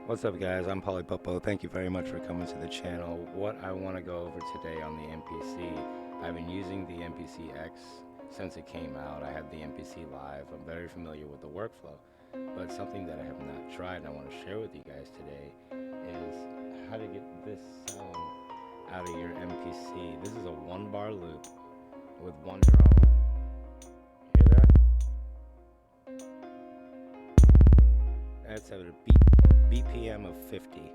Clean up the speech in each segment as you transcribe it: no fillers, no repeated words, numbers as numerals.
What's up, guys? I'm Polypopo. Thank you very much for coming to the channel. What I want to go over today on the MPC, I've been using the MPC X since it came out. I have the MPC Live. I'm very familiar with the workflow, but something that I have not tried and I want to share with you guys today is how to get this sound out of your MPC. This is a 1-bar loop with one drum. Hear that? That's at a BPM of 50.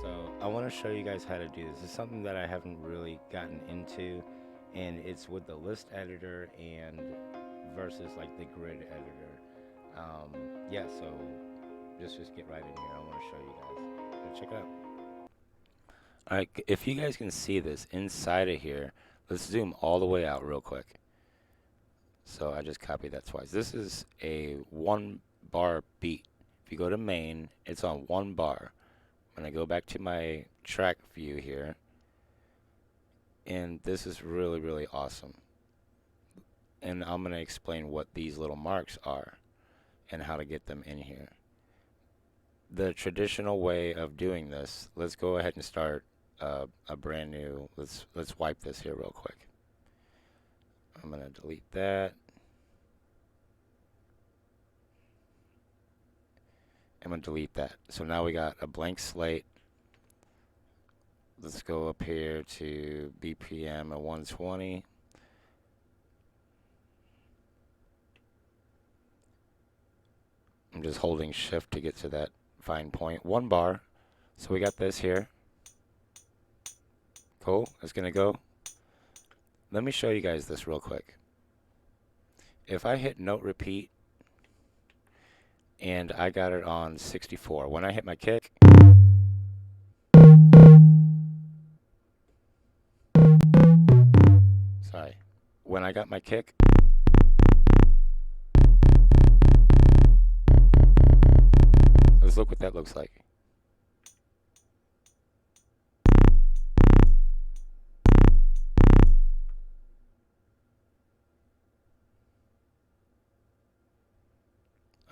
So I want to show you guys how to do this. It's something that I haven't really gotten into, and it's with the list editor and versus like the grid editor. Yeah, so just get right in here. I want to show you guys. So check it out. All right, if you guys can see this inside of here, let's zoom all the way out real quick. So I just copied that twice. This is a 1-bar beat. If you go to main, it's on 1 bar. I'm going to go back to my track view here. And this is really, really awesome. And I'm going to explain what these little marks are and how to get them in here. The traditional way of doing this, let's go ahead and start a brand new, let's wipe this here real quick. I'm going to delete that. I'm going to delete that. So now we got a blank slate. Let's go up here to BPM of 120. I'm just holding shift to get to that fine point. 1 bar. So we got this here. Cool. It's going to go. Let me show you guys this real quick. If I hit note repeat, and I got it on 64. When I hit my kick, sorry, when I got my kick, let's look what that looks like.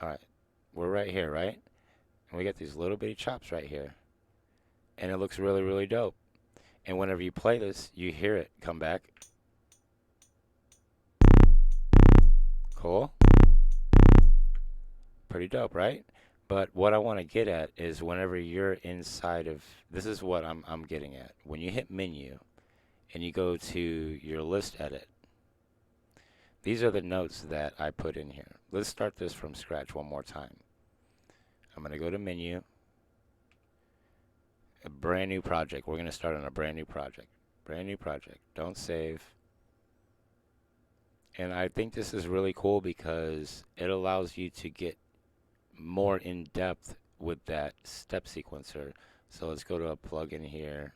All right, we're right here, right? And we got these little bitty chops right here. And it looks really, really dope. And whenever you play this, you hear it come back. Cool. Pretty dope, right? But what I want to get at is whenever you're inside of, this is what I'm getting at. When you hit menu and you go to your list edit, these are the notes that I put in here. Let's start this from scratch one more time. I'm going to go to menu, a brand new project. We're going to start on a brand new project. Brand new project. Don't save. And I think this is really cool because it allows you to get more in depth with that step sequencer. So let's go to a plugin here.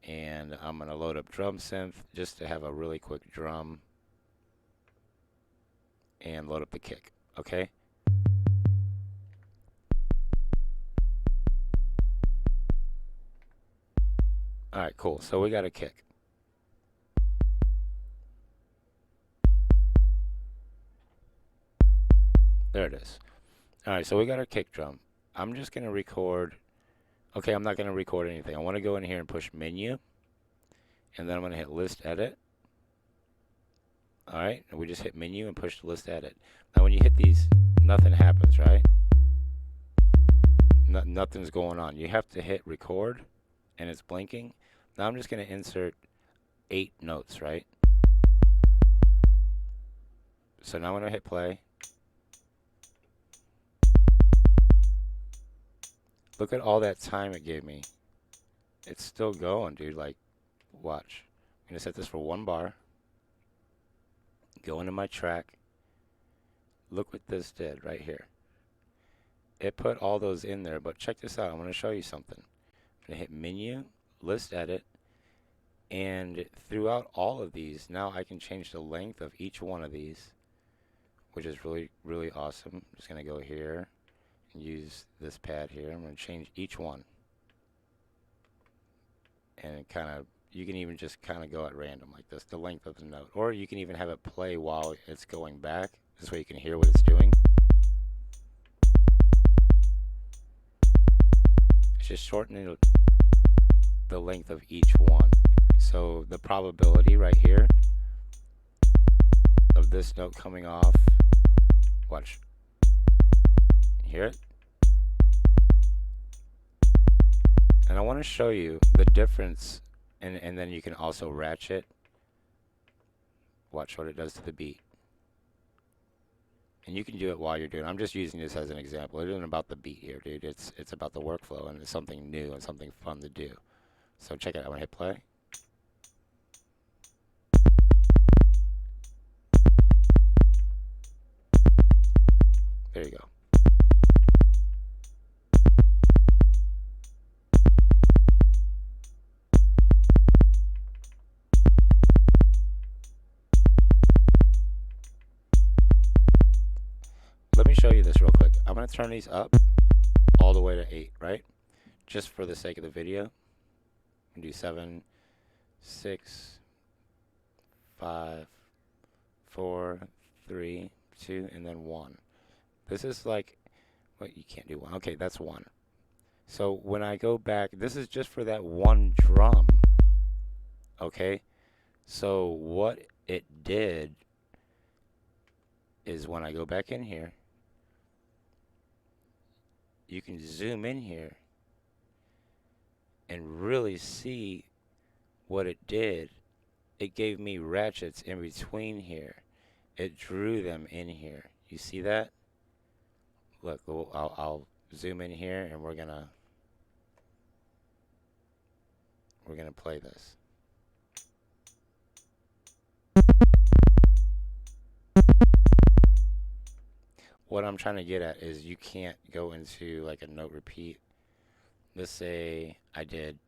And I'm going to load up drum synth just to have a really quick drum. And load up the kick. Okay? Alright, cool. So we got a kick. There it is. Alright, so we got our kick drum. I'm just going to record. Okay, I'm not going to record anything. I want to go in here and push menu. And then I'm going to hit list edit. Alright, and we just hit menu and push the list edit. Now when you hit these, nothing happens, right? Nothing's going on. You have to hit record, and it's blinking. Now I'm just going to insert 8 notes, right? So now when I hit play, look at all that time it gave me. It's still going, dude. Like, watch. I'm going to set this for 1 bar. Go into my track. Look what this did right here. It put all those in there, but check this out. I'm going to show you something. I'm going to hit menu, list edit, and throughout all of these, now I can change the length of each one of these, which is really, really awesome. I'm just going to go here and use this pad here. I'm going to change each one. And it kind of, you can even just kind of go at random like this, the length of the note. Or you can even have it play while it's going back. This way you can hear what it's doing. just shortening the length of each one. So the probability right here of this note coming off, watch, hear it? And I want to show you the difference, and then you can also ratchet. Watch what it does to the beat. And you can do it while you're doing it. I'm just using this as an example. It isn't about the beat here, dude. It's about the workflow, and it's something new and something fun to do. So check it out. I'm going to hit play. There you go. Let me show you this real quick. I'm going to turn these up all the way to 8, right? Just for the sake of the video. I'm going to do 7, 6, 5, 4, 3, 2, and then 1. This is like, what, you can't do 1. Okay, that's 1. So when I go back, this is just for that one drum. Okay? So what it did is when I go back in here, you can zoom in here and really see what it did. It gave me ratchets in between here. It drew them in here. You see that? Look, I'll zoom in here, and we're gonna play this. What I'm trying to get at is you can't go into like a note repeat. Let's say I did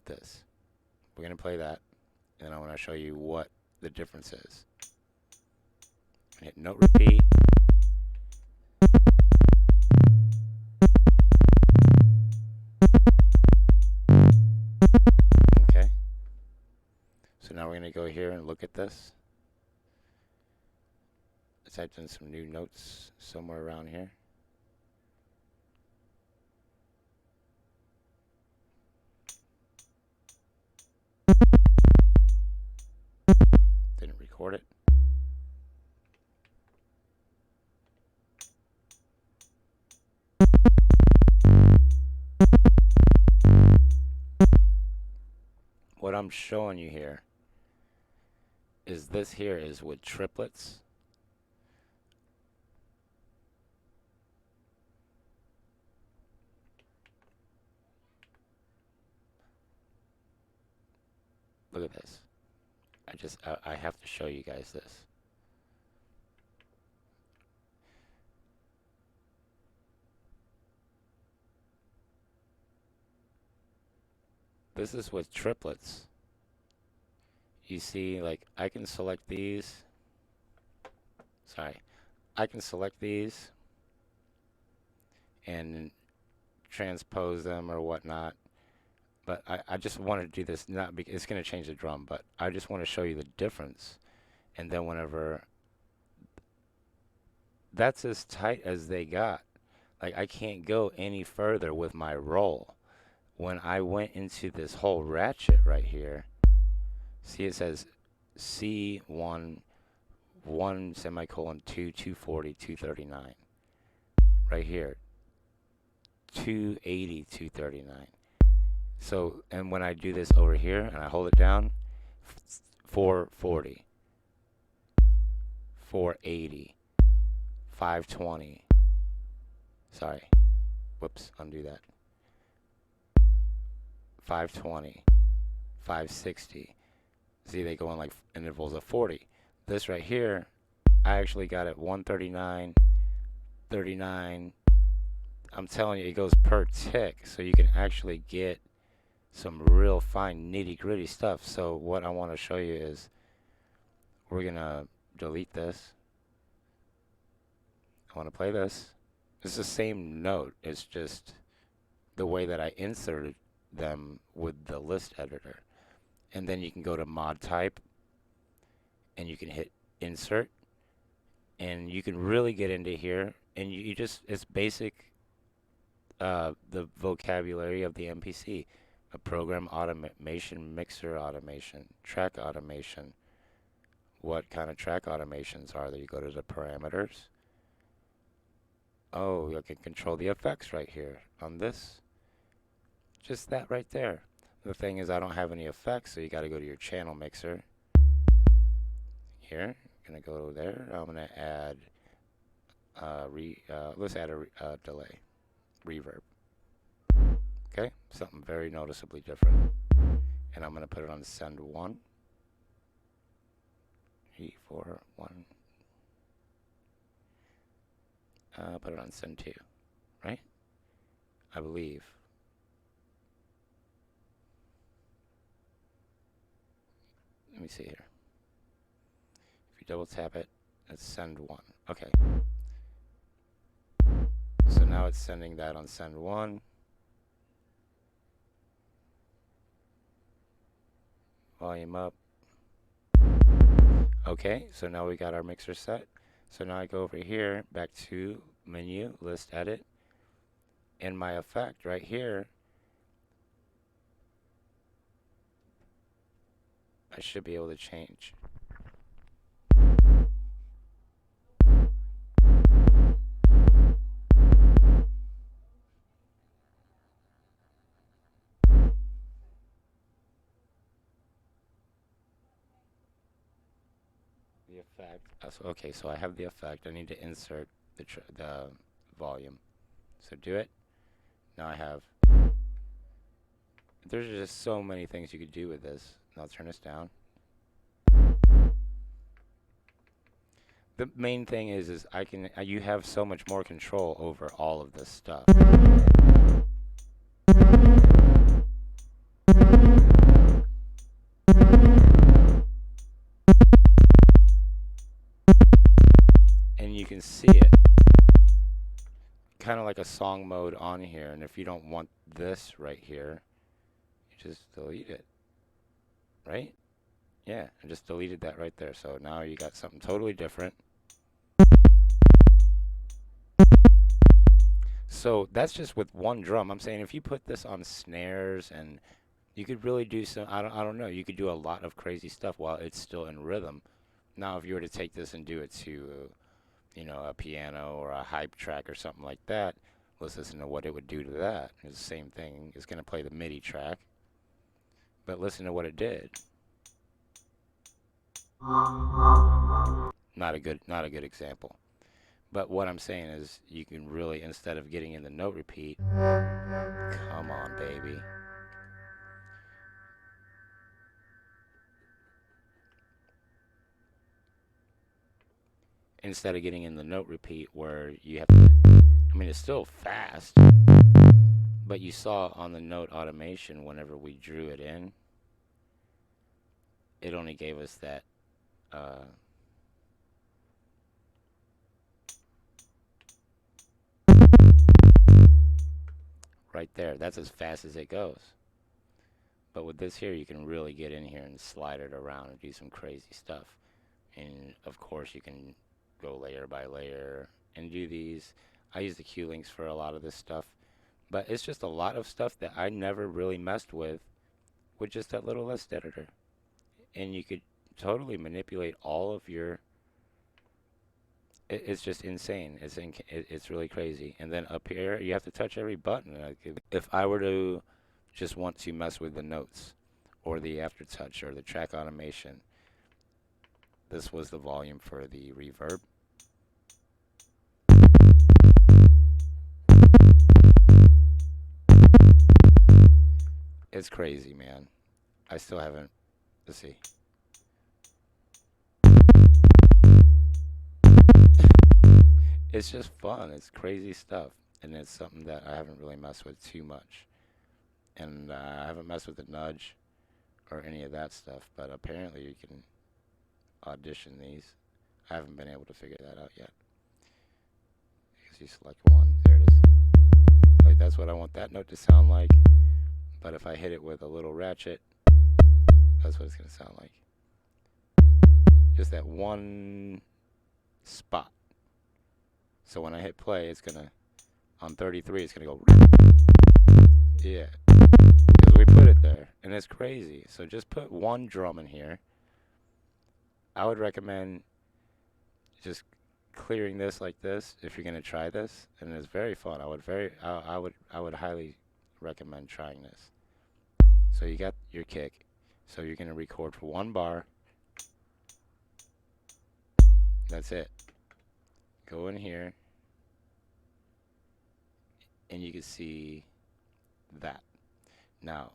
this. We're gonna play that, and I want to show you what the difference is. Hit note repeat. Okay. So now we're gonna go here and look at this. I typed in some new notes somewhere around here. Didn't record it. What I'm showing you here is this here is with triplets. Look at this. I have to show you guys this. This is with triplets. You see, like, I can select these. Sorry. I can select these and transpose them or whatnot. But I just want to do this, not because it's going to change the drum, but I just want to show you the difference. And then whenever, that's as tight as they got. Like, I can't go any further with my roll. When I went into this whole ratchet right here, see it says C1, 1 semicolon 2, 240, 239. Right here, 280, 239. So, and when I do this over here and I hold it down, 440, 480, 520. Sorry. Whoops, undo that. 520, 560. See, they go in like intervals of 40. This right here, I actually got it 139, 39. I'm telling you, it goes per tick, so you can actually get some real fine nitty gritty stuff. So what I want to show you is we're gonna delete this. I want to play this. It's the same note. It's just the way that I inserted them with the list editor. And then you can go to mod type and you can hit insert and you can really get into here, and you just, it's basic the vocabulary of the MPC. A program automation, mixer automation, track automation. What kind of track automations are there? You go to the parameters. Oh, I can control the effects right here on this. Just that right there. The thing is, I don't have any effects, so you got to go to your channel mixer. Here, I'm gonna go there. I'm gonna add let's add a delay, reverb. Okay, something very noticeably different. And I'm gonna put it on send 1. 3, 4, 1. Put it on send 2, right? I believe. Let me see here. If you double tap it, it's send 1. Okay. So now it's sending that on send 1. Volume up. Okay, so now we got our mixer set. So now I go over here, back to menu, list edit. And my effect right here, I should be able to change. The effect. Okay, so I have the effect. I need to insert the volume. So do it. Now I have. There's just so many things you could do with this. Now turn this down. The main thing is you have so much more control over all of this stuff. And you can see it kind of like a song mode on here. And if you don't want this right here, you just delete it, right? Yeah, I just deleted that right there. So now you got something totally different. So that's just with one drum. I'm saying if you put this on snares, and you could really do some, I don't know, you could do a lot of crazy stuff while it's still in rhythm. Now if you were to take this and do it to, a piano or a hype track or something like that, let's listen to what it would do to that. It's the same thing. It's going to play the MIDI track, but listen to what it did. Not a good example. But what I'm saying is you can really, instead of getting in the note repeat, come on, baby. Instead of getting in the note repeat where you have to, it's still fast, but you saw on the note automation whenever we drew it in, it only gave us that, right there. That's as fast as it goes. But with this here, you can really get in here and slide it around and do some crazy stuff. And of course, you can go layer by layer and do these. I use the Q links for a lot of this stuff, but it's just a lot of stuff that I never really messed with just that little list editor. And you could totally manipulate all of your. It's just insane. It's really crazy. And then up here, you have to touch every button. If I were to just want to mess with the notes or the aftertouch or the track automation, this was the volume for the reverb. It's crazy, man. I still haven't. Let's see. It's just fun. It's crazy stuff. And it's something that I haven't really messed with too much. And I haven't messed with the nudge or any of that stuff. But apparently you can audition these. I haven't been able to figure that out yet. Because you select one. There it is. Like, that's what I want that note to sound like. But if I hit it with a little ratchet, that's what it's going to sound like. Just that one spot. So when I hit play, it's going to On 33, it's going to go, yeah, because we put it there, and it's crazy. So just put one drum in here. I would recommend just clearing this like this if you're going to try this, and it's very fun. I would highly recommend trying this. So you got your kick. So you're going to record for 1 bar. That's it. Go in here, and you can see that. Now,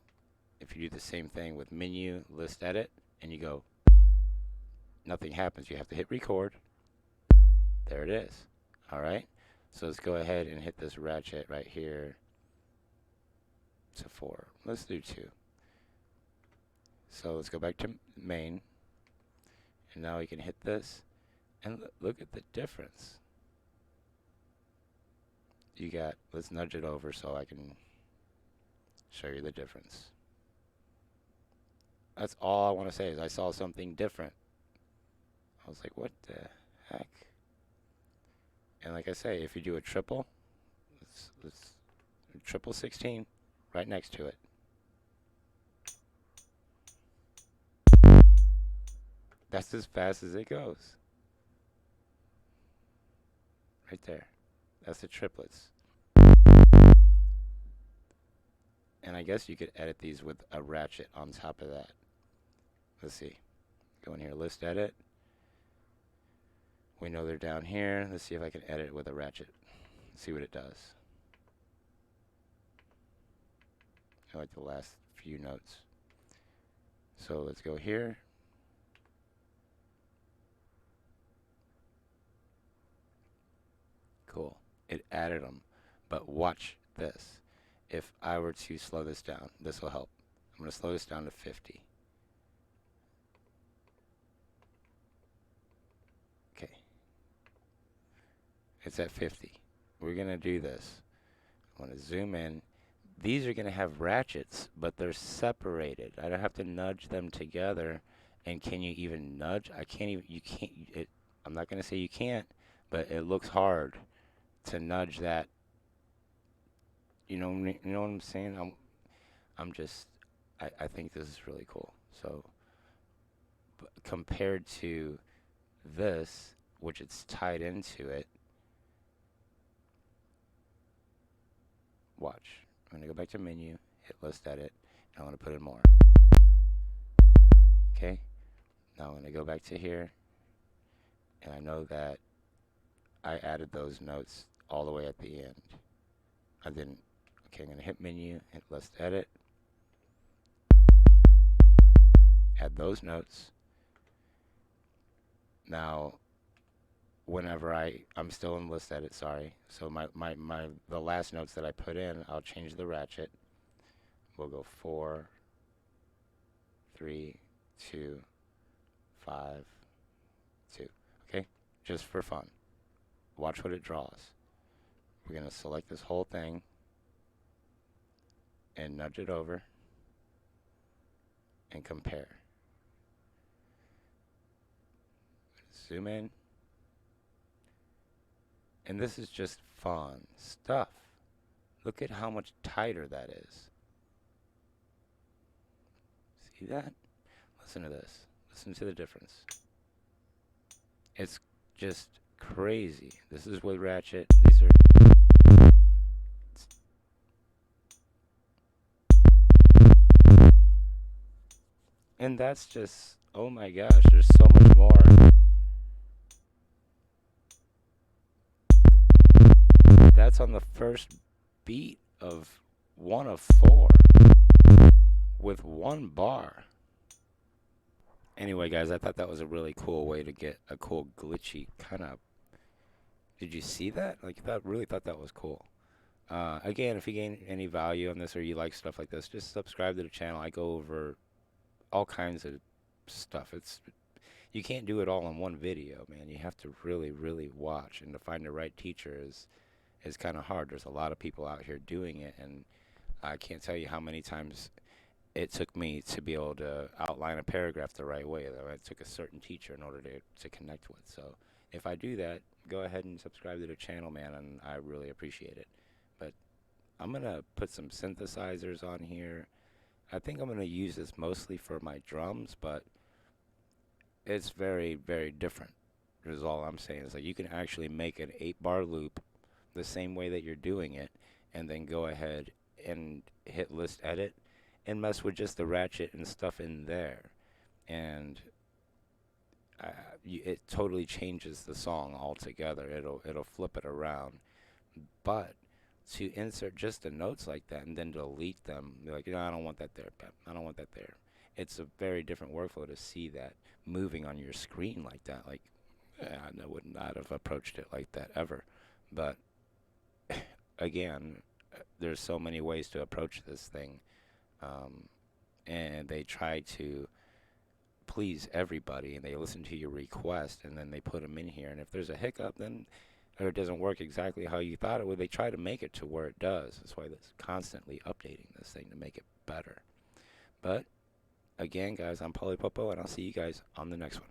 if you do the same thing with menu, list, edit, and you go, nothing happens. You have to hit record. There it is. All right. So let's go ahead and hit this ratchet right here to 4. Let's do 2. So let's go back to main. And now we can hit this. And look at the difference. You got, let's nudge it over so I can show you the difference. That's all I want to say is I saw something different. I was like, what the heck? And like I say, if you do a triple, let's triple 16 right next to it. That's as fast as it goes. Right there. That's the triplets. And I guess you could edit these with a ratchet on top of that. Let's see. Go in here, list edit. We know they're down here. Let's see if I can edit with a ratchet. See what it does. I like the last few notes. So let's go here. Cool. It added them. But watch this. If I were to slow this down, this will help. I'm going to slow this down to 50. Okay. It's at 50. We're going to do this. I'm going to zoom in. These are going to have ratchets, but they're separated. I don't have to nudge them together. And can you even nudge? I can't even, you can't, I'm not going to say you can't, but it looks hard to nudge that. You know what I'm saying? I think this is really cool. So, compared to this, which it's tied into it, watch. I'm going to go back to menu, hit list edit, and I want to put in more. Okay? Now I'm going to go back to here, and I know that I added those notes all the way at the end. I didn't. Okay, I'm going to hit menu, hit list edit, add those notes. Now, whenever I'm still in list edit, sorry. So the last notes that I put in, I'll change the ratchet. We'll go 4, 3, 2, 5, 2. Okay? Just for fun. Watch what it draws. We're going to select this whole thing and nudge it over and compare. Zoom in. And this is just fun stuff. Look at how much tighter that is. See that? Listen to this. Listen to the difference. It's just crazy. This is with ratchet. These are... And that's just... Oh my gosh, there's so much more. That's on the first beat of 1 of 4 with 1 bar. Anyway, guys, I thought that was a really cool way to get a cool glitchy kind of... Did you see that? Like, I really thought that was cool. Again, if you gain any value on this or you like stuff like this, just subscribe to the channel. I go over all kinds of stuff. You can't do it all in one video, man. You have to really, really watch, and to find the right teacher is kind of hard. There's a lot of people out here doing it, and I can't tell you how many times it took me to be able to outline a paragraph the right way. Though it took a certain teacher in order to connect with. So if I do that, go ahead and subscribe to the channel, man, and I really appreciate it. But I'm gonna put some synthesizers on here. I think I'm gonna use this mostly for my drums, but it's very, very different. Is all I'm saying. Is like you can actually make an 8-bar loop the same way that you're doing it, and then go ahead and hit list edit and mess with just the ratchet and stuff in there, and uh, it totally changes the song altogether. It'll flip it around. But to insert just the notes like that and then delete them, be like, I don't want that there, Pep. I don't want that there. It's a very different workflow to see that moving on your screen like that. Like, I would not have approached it like that ever. But again, there's so many ways to approach this thing, um, and they try to please everybody, and they listen to your request, and then they put them in here. And if there's a hiccup, then or it doesn't work exactly how you thought it would, they try to make it to where it does. That's why they're constantly updating this thing to make it better. But again, guys, I'm Polypopo, and I'll see you guys on the next one.